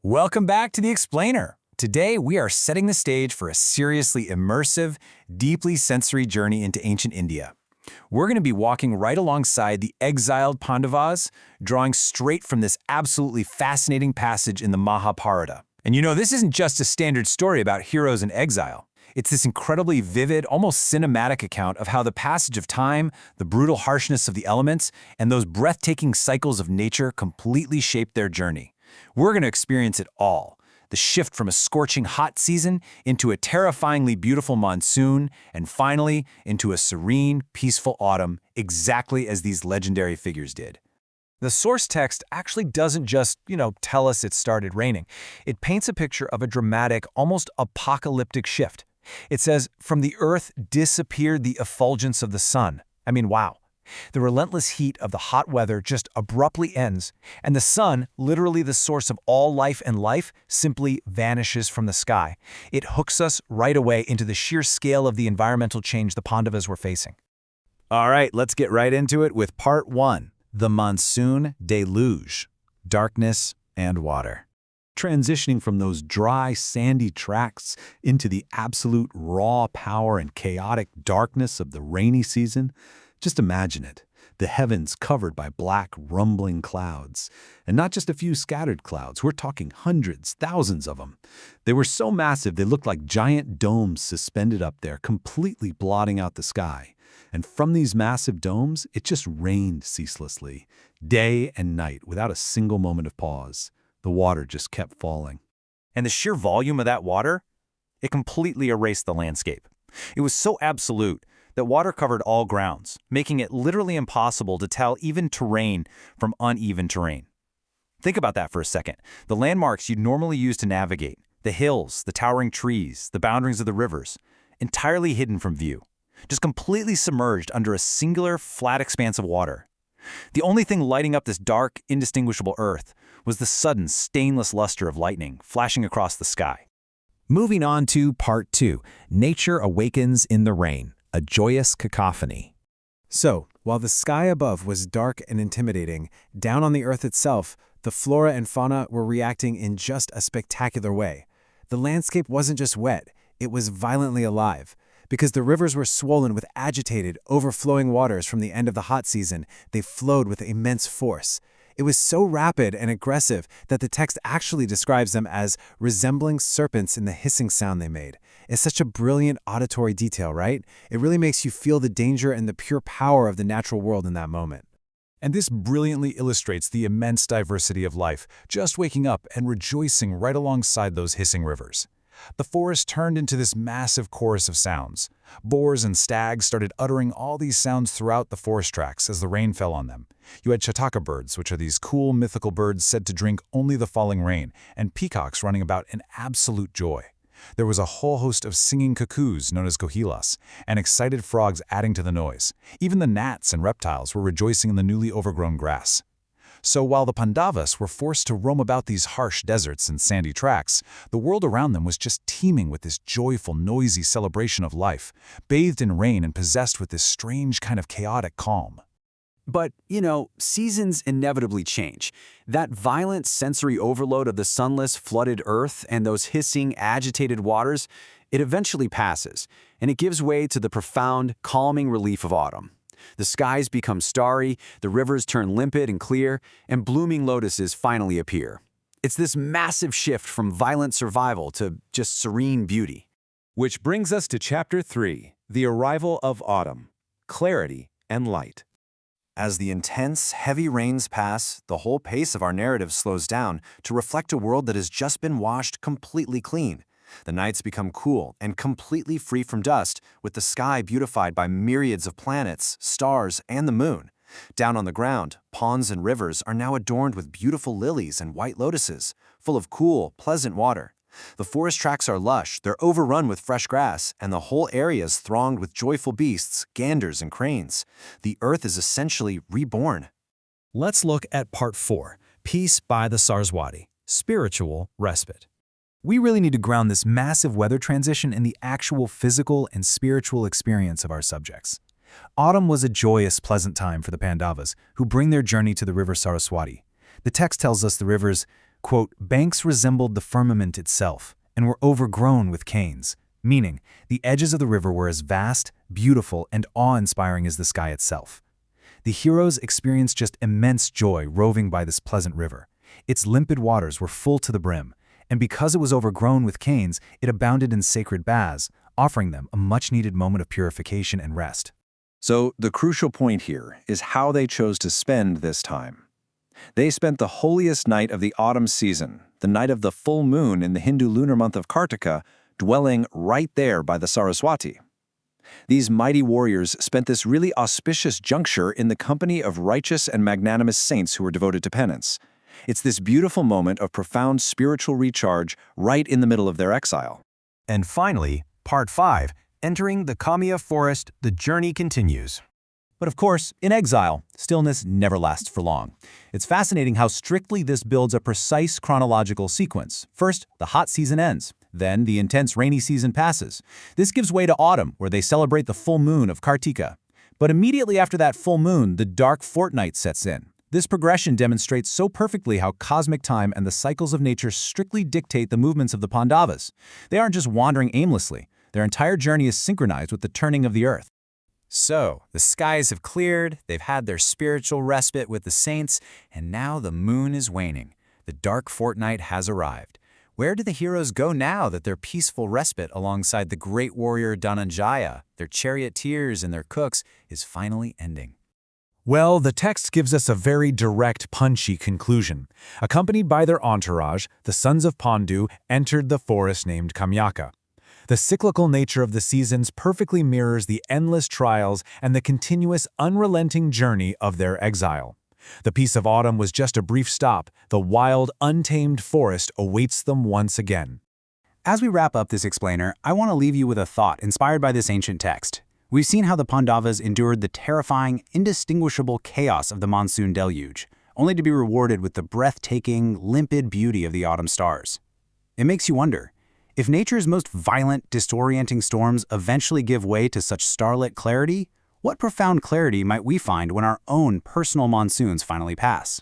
Welcome back to The Explainer. Today, we are setting the stage for a seriously immersive, deeply sensory journey into ancient India. We're going to be walking right alongside the exiled Pandavas, drawing straight from this absolutely fascinating passage in the Mahabharata. And you know, this isn't just a standard story about heroes in exile. It's this incredibly vivid, almost cinematic account of how the passage of time, the brutal harshness of the elements, and those breathtaking cycles of nature completely shaped their journey. We're going to experience it all. The shift from a scorching hot season into a terrifyingly beautiful monsoon, and finally into a serene, peaceful autumn, exactly as these legendary figures did. The source text actually doesn't just, tell us it started raining. It paints a picture of a dramatic, almost apocalyptic shift. It says, "From the earth disappeared the effulgence of the sun." I mean, wow. The relentless heat of the hot weather just abruptly ends, and the sun, literally the source of all life and life, simply vanishes from the sky. It hooks us right away into the sheer scale of the environmental change the Pandavas were facing. All right, let's get right into it with Part 1, the monsoon deluge, darkness and water. Transitioning from those dry, sandy tracts into the absolute raw power and chaotic darkness of the rainy season, just imagine it, the heavens covered by black, rumbling clouds. And not just a few scattered clouds, we're talking hundreds, thousands of them. They were so massive they looked like giant domes suspended up there, completely blotting out the sky. And from these massive domes, it just rained ceaselessly, day and night, without a single moment of pause. The water just kept falling. And the sheer volume of that water, it completely erased the landscape. It was so absolute that water covered all grounds, making it literally impossible to tell even terrain from uneven terrain. Think about that for a second. The landmarks you'd normally use to navigate, the hills, the towering trees, the boundaries of the rivers, entirely hidden from view, just completely submerged under a singular, flat expanse of water. The only thing lighting up this dark, indistinguishable earth was the sudden, stainless luster of lightning flashing across the sky. Moving on to Part 2, Nature Awakens in the Rain. A joyous cacophony. So, while the sky above was dark and intimidating, down on the earth itself, the flora and fauna were reacting in just a spectacular way. The landscape wasn't just wet, it was violently alive. Because the rivers were swollen with agitated, overflowing waters from the end of the hot season, they flowed with immense force. It was so rapid and aggressive that the text actually describes them as resembling serpents in the hissing sound they made. It's such a brilliant auditory detail, right? It really makes you feel the danger and the pure power of the natural world in that moment. And this brilliantly illustrates the immense diversity of life, just waking up and rejoicing right alongside those hissing rivers. The forest turned into this massive chorus of sounds. Boars and stags started uttering all these sounds throughout the forest tracts as the rain fell on them. You had chataka birds, which are these cool mythical birds said to drink only the falling rain, and peacocks running about in absolute joy. There was a whole host of singing cuckoos known as kohilas, and excited frogs adding to the noise. Even the gnats and reptiles were rejoicing in the newly overgrown grass. So while the Pandavas were forced to roam about these harsh deserts and sandy tracts, the world around them was just teeming with this joyful, noisy celebration of life, bathed in rain and possessed with this strange kind of chaotic calm. But, seasons inevitably change. That violent sensory overload of the sunless, flooded earth and those hissing, agitated waters, it eventually passes, and it gives way to the profound, calming relief of autumn. The skies become starry, the rivers turn limpid and clear, and blooming lotuses finally appear. It's this massive shift from violent survival to just serene beauty. Which brings us to Chapter 3, The Arrival of Autumn, Clarity and Light. As the intense, heavy rains pass, the whole pace of our narrative slows down to reflect a world that has just been washed completely clean. The nights become cool and completely free from dust, with the sky beautified by myriads of planets, stars, and the moon. Down on the ground, ponds and rivers are now adorned with beautiful lilies and white lotuses, full of cool, pleasant water. The forest tracts are lush, they're overrun with fresh grass, and the whole area is thronged with joyful beasts, ganders, and cranes. The earth is essentially reborn. Let's look at Part 4, Peace by the Saraswati, Spiritual Respite. We really need to ground this massive weather transition in the actual physical and spiritual experience of our subjects. Autumn was a joyous, pleasant time for the Pandavas, who bring their journey to the river Saraswati. The text tells us the rivers Quote, banks resembled the firmament itself and were overgrown with canes, meaning the edges of the river were as vast, beautiful, and awe-inspiring as the sky itself. The heroes experienced just immense joy roving by this pleasant river. Its limpid waters were full to the brim, and because it was overgrown with canes, it abounded in sacred baths, offering them a much-needed moment of purification and rest. So the crucial point here is how they chose to spend this time. They spent the holiest night of the autumn season, the night of the full moon in the Hindu lunar month of Kartika, dwelling right there by the Saraswati. These mighty warriors spent this really auspicious juncture in the company of righteous and magnanimous saints who were devoted to penance. It's this beautiful moment of profound spiritual recharge right in the middle of their exile. And finally, Part 5, entering the Kamyaka forest, the journey continues. But of course, in exile, stillness never lasts for long. It's fascinating how strictly this builds a precise chronological sequence. First, the hot season ends. Then, the intense rainy season passes. This gives way to autumn, where they celebrate the full moon of Kartika. But immediately after that full moon, the dark fortnight sets in. This progression demonstrates so perfectly how cosmic time and the cycles of nature strictly dictate the movements of the Pandavas. They aren't just wandering aimlessly. Their entire journey is synchronized with the turning of the earth. So, the skies have cleared, they've had their spiritual respite with the saints, and now the moon is waning. The dark fortnight has arrived. Where do the heroes go now that their peaceful respite alongside the great warrior Dhananjaya, their charioteers and their cooks, is finally ending? Well, the text gives us a very direct, punchy conclusion. Accompanied by their entourage, the sons of Pandu entered the forest named Kamyaka. The cyclical nature of the seasons perfectly mirrors the endless trials and the continuous, unrelenting journey of their exile. The peace of autumn was just a brief stop. The wild, untamed forest awaits them once again. As we wrap up this explainer, I want to leave you with a thought inspired by this ancient text. We've seen how the Pandavas endured the terrifying, indistinguishable chaos of the monsoon deluge, only to be rewarded with the breathtaking, limpid beauty of the autumn stars. It makes you wonder, if nature's most violent, disorienting storms eventually give way to such starlit clarity, what profound clarity might we find when our own personal monsoons finally pass?